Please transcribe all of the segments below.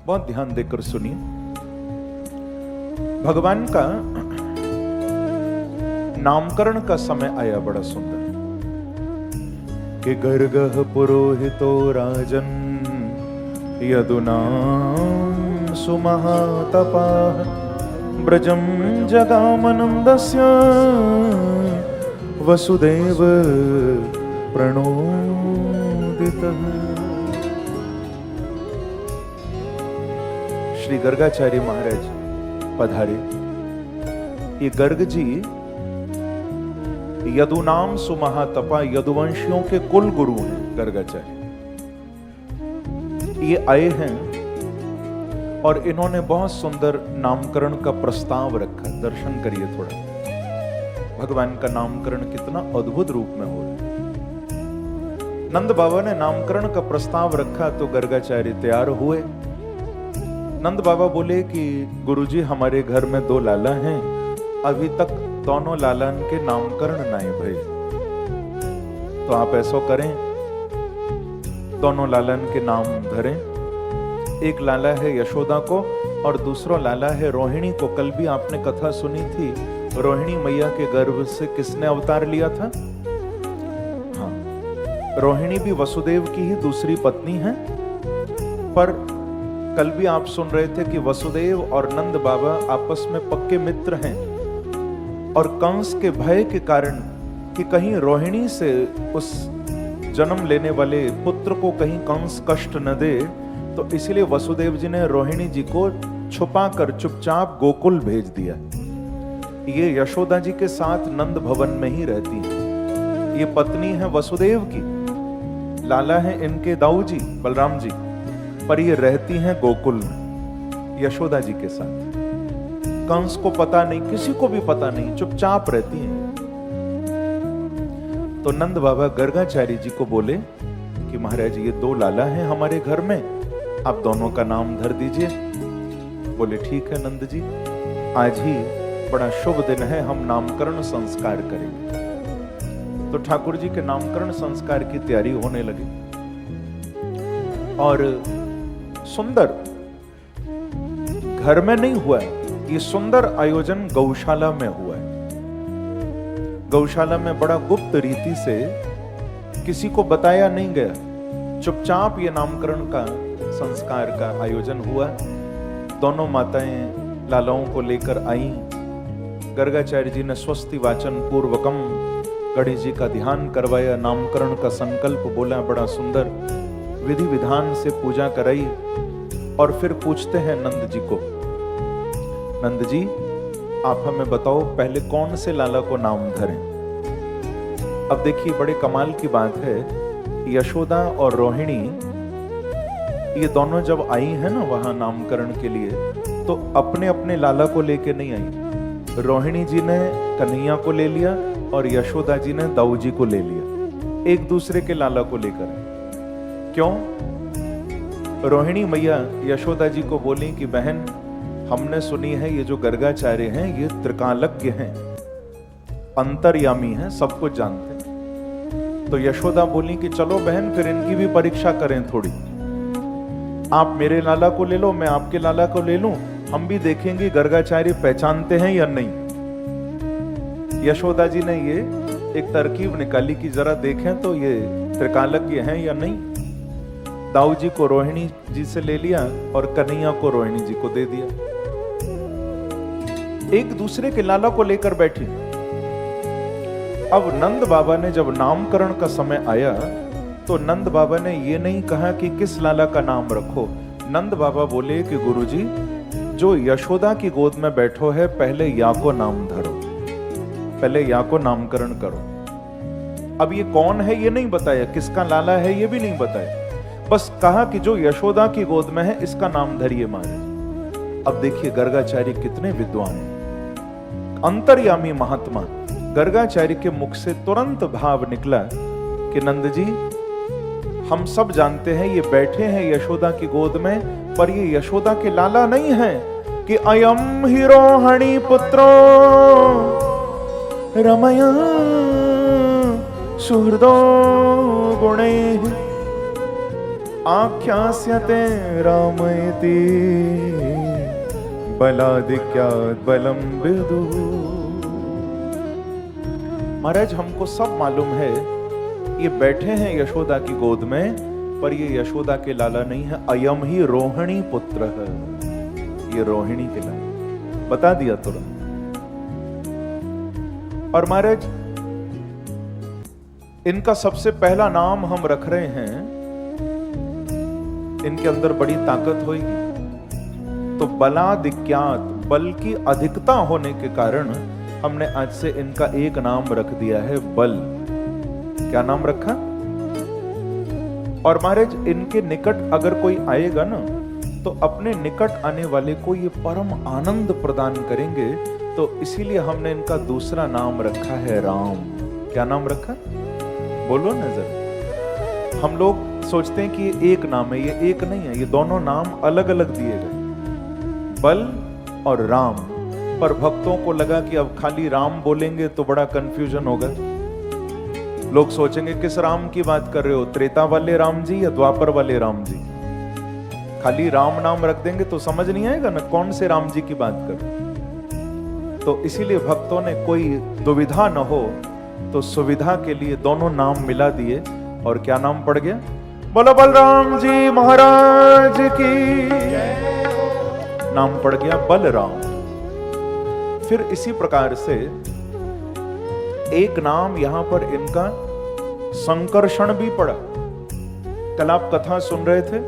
बहुत ध्यान देकर सुनिए। भगवान का नामकरण का समय आया, बड़ा सुंदर, कि गर्गः पुरोहितो राजन यदुना सुमहातपाः ब्रजं जगामनन्दस्य वसुदेव प्रणोदितः। श्री गर्गाचार्य महाराज पधारे। ये गर्ग जी यदुनाम सुमहातपा, यदुवंशियों के कुल गुरु हैं गर्गाचार्य। ये आए हैं और इन्होंने बहुत सुंदर नामकरण का प्रस्ताव रखा। दर्शन करिए थोड़ा, भगवान का नामकरण कितना अद्भुत रूप में हो रहा है। नंद बाबा ने नामकरण का प्रस्ताव रखा तो गर्गाचार्य तैयार हुए। नंद बाबा बोले कि गुरुजी, हमारे घर में 2 लाला हैं, अभी तक दोनों लालन के नामकरण नहीं भइल, तो आप ऐसा करें, दोनों लालन के नाम धरें। एक लाला है यशोदा को और दूसरा लाला है रोहिणी को। कल भी आपने कथा सुनी थी, रोहिणी मैया के गर्भ से किसने अवतार लिया था? हाँ, रोहिणी भी वसुदेव की ही दूसरी पत्नी है। पर कल भी आप सुन रहे थे कि वसुदेव और नंद बाबा आपस में पक्के मित्र हैं, और कंस के भय के कारण कि कहीं रोहिणी से उस जन्म लेने वाले पुत्र को कहीं कंस कष्ट न दे, तो इसलिए वसुदेव जी ने रोहिणी जी को छुपाकर चुपचाप गोकुल भेज दिया। ये यशोदा जी के साथ नंद भवन में ही रहती है। ये पत्नी है वसुदेव की, लाला है इनके दाऊ जी बलराम जी, पर ये रहती हैं गोकुल में यशोदा जी के साथ। कंस को पता नहीं, किसी को भी पता नहीं, चुपचाप रहती हैं। तो नंद बाबा गर्गाचार्य जी को बोले कि महाराज, ये 2 लाला हैं हमारे घर में, आप दोनों का नाम धर दीजिए। बोले ठीक है नंद जी, आज ही बड़ा शुभ दिन है, हम नामकरण संस्कार करेंगे। तो ठाकुर जी के नामकरण संस्कार की तैयारी होने लगी और सुंदर, घर में नहीं हुआ है ये सुंदर आयोजन, गौशाला में हुआ है। गौशाला में बड़ा गुप्त रीति से, किसी को बताया नहीं गया, चुपचाप ये नामकरण का संस्कार का आयोजन हुआ। दोनों माताएं लालाओं को लेकर आई। गर्गाचार्य जी ने स्वस्ति वाचन पूर्वकम गणेश जी का ध्यान करवाया, नामकरण का संकल्प बोला, बड़ा सुंदर विधि विधान से पूजा कराई। और फिर पूछते हैं नंद जी को, नंद जी आप हमें बताओ पहले कौन से लाला को नाम धरें? अब देखिए बड़े कमाल की बात है, यशोदा और रोहिणी ये दोनों जब आई है ना वहां नामकरण के लिए, तो अपने अपने लाला को लेके नहीं आई। रोहिणी जी ने कन्हैया को ले लिया और यशोदा जी ने दाऊ जी को ले लिया, एक दूसरे के लाला को लेकर। क्यों? रोहिणी मैया यशोदा जी को बोली कि बहन, हमने सुनी है ये जो गर्गाचार्य हैं ये त्रिकालज्ञ हैं, अंतर्यामी हैं, सब कुछ जानते हैं। तो यशोदा बोली कि चलो बहन, फिर इनकी भी परीक्षा करें थोड़ी। आप मेरे लाला को ले लो, मैं आपके लाला को ले लूं, हम भी देखेंगे गर्गाचार्य पहचानते हैं या नहीं। यशोदा जी ने ये एक तरकीब निकाली कि जरा देखें तो ये त्रिकालज्ञ हैं या नहीं। दाऊ जी को रोहिणी जी से ले लिया और कन्हैया को रोहिणी जी को दे दिया। एक दूसरे के लाला को लेकर बैठी। अब नंद बाबा ने जब नामकरण का समय आया तो नंद बाबा ने ये नहीं कहा कि किस लाला का नाम रखो। नंद बाबा बोले कि गुरुजी, जो यशोदा की गोद में बैठो है, पहले या को नाम धरो, पहले या को नामकरण करो। अब ये कौन है ये नहीं बताया, किसका लाला है ये भी नहीं बताया, बस कहा कि जो यशोदा की गोद में है इसका नाम धरिए महाराज। अब देखिए गर्गाचार्य कितने विद्वान हैं, अंतर्यामी महात्मा। गर्गाचार्य के मुख से तुरंत भाव निकला कि नंद जी, हम सब जानते हैं ये बैठे हैं यशोदा की गोद में, पर ये यशोदा के लाला नहीं हैं कि अयम हिरोहणि पुत्रो रमया सुहृदो गुणे। आख्यास्यते रामयति बलादिक्यात् बलम विदुः। महाराज हमको सब मालूम है, ये बैठे हैं यशोदा की गोद में, पर ये यशोदा के लाला नहीं है, अयम ही रोहिणी पुत्र है, ये रोहिणी के लाला, बता दिया तुरंत। और महाराज इनका सबसे पहला नाम हम रख रहे हैं, इनके अंदर बड़ी ताकत होगी, तो बलादिक्यात, बल की अधिकता होने के कारण हमने आज से इनका एक नाम रख दिया है बल। क्या नाम रखा? और महाराज इनके निकट अगर कोई आएगा ना, तो अपने निकट आने वाले को ये परम आनंद प्रदान करेंगे, तो इसीलिए हमने इनका दूसरा नाम रखा है राम। क्या नाम रखा? बोलो ना जरा। हम लोग सोचते हैं कि ये एक नाम है, ये एक नहीं है, ये दोनों नाम अलग अलग दिए गए, बल और राम। पर भक्तों को लगा कि अब खाली राम बोलेंगे तो बड़ा कंफ्यूजन होगा, लोग सोचेंगे किस राम की बात कर रहे हो, त्रेता वाले राम जी या द्वापर वाले राम जी। खाली राम नाम रख देंगे तो समझ नहीं आएगा ना कौन से राम जी की बात कर रहे। तो इसीलिए भक्तों ने कोई दुविधा न हो तो सुविधा के लिए दोनों नाम मिला दिए, और क्या नाम पड़ गया? बोलो बलराम जी महाराज की। नाम पड़ गया बलराम। फिर इसी प्रकार से एक नाम यहां पर इनका संकर्षण भी पड़ा। कल आप कथा सुन रहे थे,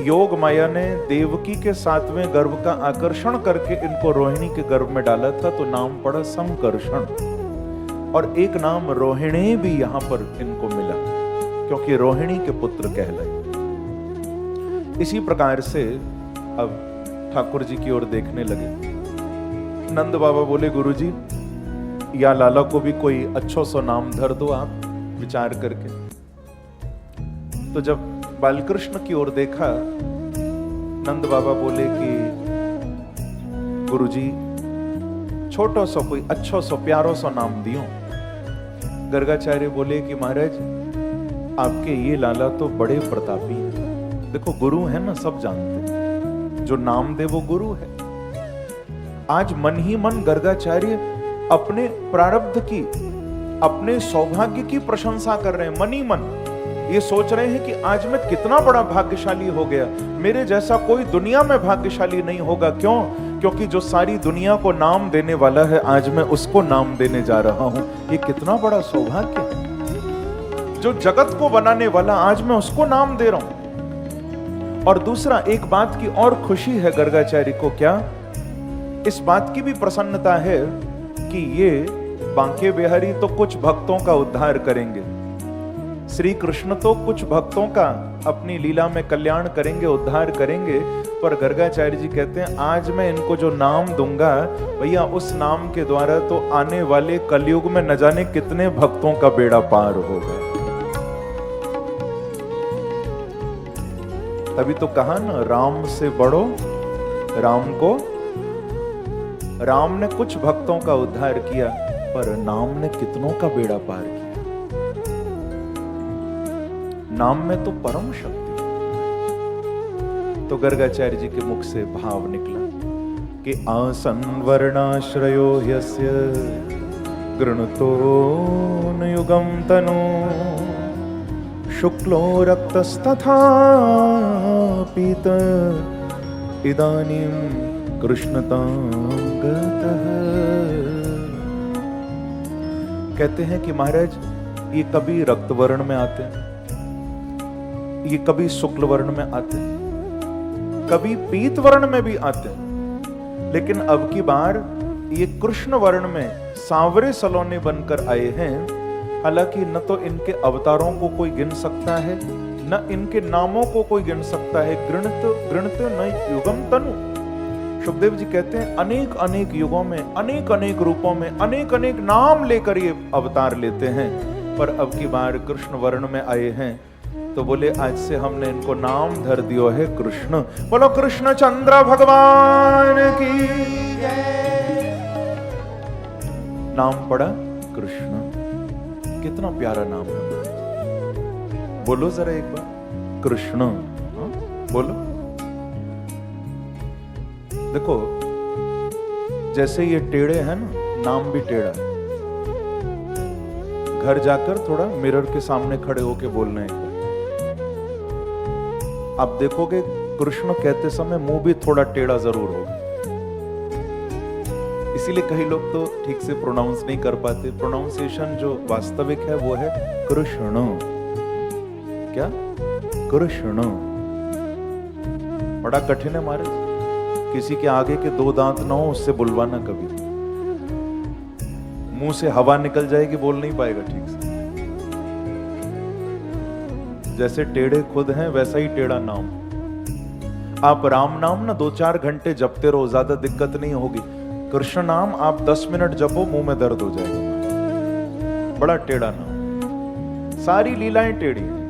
योग माया ने देवकी के 7वें गर्भ का आकर्षण करके इनको रोहिणी के गर्भ में डाला था, तो नाम पड़ा संकर्षण। और एक नाम रोहिणी भी यहां पर इनको मिला, क्योंकि रोहिणी के पुत्र कहलाए। इसी प्रकार से अब ठाकुर जी की ओर देखने लगे। नंद बाबा बोले, गुरुजी या लाला को भी कोई अच्छो सा नाम धर दो आप विचार करके। तो जब बालकृष्ण की ओर देखा, नंद बाबा बोले कि गुरुजी छोटो सा कोई अच्छो सा प्यारो सा नाम दियो। गर्गाचार्य बोले कि महाराज आपके ये लाला तो बड़े प्रतापी हैं। देखो गुरु है ना, सब जानते हैं, जो नाम दे वो गुरु है। आज मन ही मन गर्गाचार्य अपने प्रारब्ध की, अपने सौभाग्य की प्रशंसा कर रहे हैं। मन ही मन ये सोच रहे हैं कि आज मैं कितना बड़ा भाग्यशाली हो गया, मेरे जैसा कोई दुनिया में भाग्यशाली नहीं होगा। क्यों? क्योंकि जो सारी दुनिया को नाम देने वाला है, आज मैं उसको नाम देने जा रहा हूं। ये कितना बड़ा सौभाग्य है। जो जगत को बनाने वाला, आज मैं उसको नाम दे रहा हूं। और दूसरा, एक बात की और खुशी है गर्गाचार्य को। क्या? इस बात की भी प्रसन्नता है कि ये बांके बिहारी तो कुछ भक्तों का उद्धार करेंगे, श्री कृष्ण तो कुछ भक्तों का अपनी लीला में कल्याण करेंगे, उद्धार करेंगे। पर गर्गाचार्य जी कहते हैं आज मैं इनको जो नाम दूंगा, भैया उस नाम के द्वारा तो आने वाले कलयुग में न जाने कितने भक्तों का बेड़ा पार होगा। तभी तो कहा ना, राम से बढ़ो राम को। राम ने कुछ भक्तों का उद्धार किया, पर नाम ने कितनों का बेड़ा पार किया। नाम में तो परम शक्ति। तो गर्गाचार्य जी के मुख से भाव निकला कि आसन वर्णाश्रयो यस्य गृणतो न युगम तनु शुक्लो रक्तस्तथा पीत इदानीं कृष्णतां गतः। कहते हैं कि महाराज ये कभी रक्त वर्ण में आते हैं, ये कभी शुक्ल वर्ण में आते हैं, कभी पीत वर्ण में भी आते हैं, लेकिन अब की बार ये कृष्ण वर्ण में सांवरे सलोने बनकर आए हैं। हालांकि न तो इनके अवतारों को कोई गिन सकता है, न इनके नामों को कोई गिन सकता है। गृणत न युगम तनु। सुखदेव जी कहते हैं अनेक अनेक युगों में, अनेक अनेक रूपों में, अनेक अनेक नाम लेकर ये अवतार लेते हैं, पर अब की बार कृष्ण वर्ण में आए हैं। तो बोले आज से हमने इनको नाम धर दियो है कृष्ण। बोलो कृष्ण चंद्र भगवान की नाम पड़ा कृष्ण। कितना प्यारा नाम है। बोलो जरा एक बार, कृष्ण। हाँ? बोलो। देखो, जैसे ये टेढ़े हैं ना, नाम भी टेढ़ा है। घर जाकर थोड़ा मिरर के सामने खड़े होके बोलना है। आप देखोगे कृष्ण कहते समय मुंह भी थोड़ा टेढ़ा जरूर होगा। इसीलिए कई लोग तो ठीक से प्रोनाउंस नहीं कर पाते। प्रोनाउंसिएशन जो वास्तविक है वो है कृष्ण। क्या? कृष्ण। बड़ा कठिन है महाराज। किसी के आगे के 2 दांत ना हो उससे बुलवाना कभी। मुंह से हवा निकल जाएगी, बोल नहीं पाएगा ठीक से। जैसे टेढ़े खुद हैं वैसा ही टेढ़ा नाम। आप राम नाम ना 2-4 घंटे जपते रहो, ज्यादा दिक्कत नहीं होगी। कृष्ण नाम आप 10 मिनट जपो, मुंह में दर्द हो जाएगा। बड़ा टेढ़ा नाम। सारी लीलाएं टेढ़ी हैं।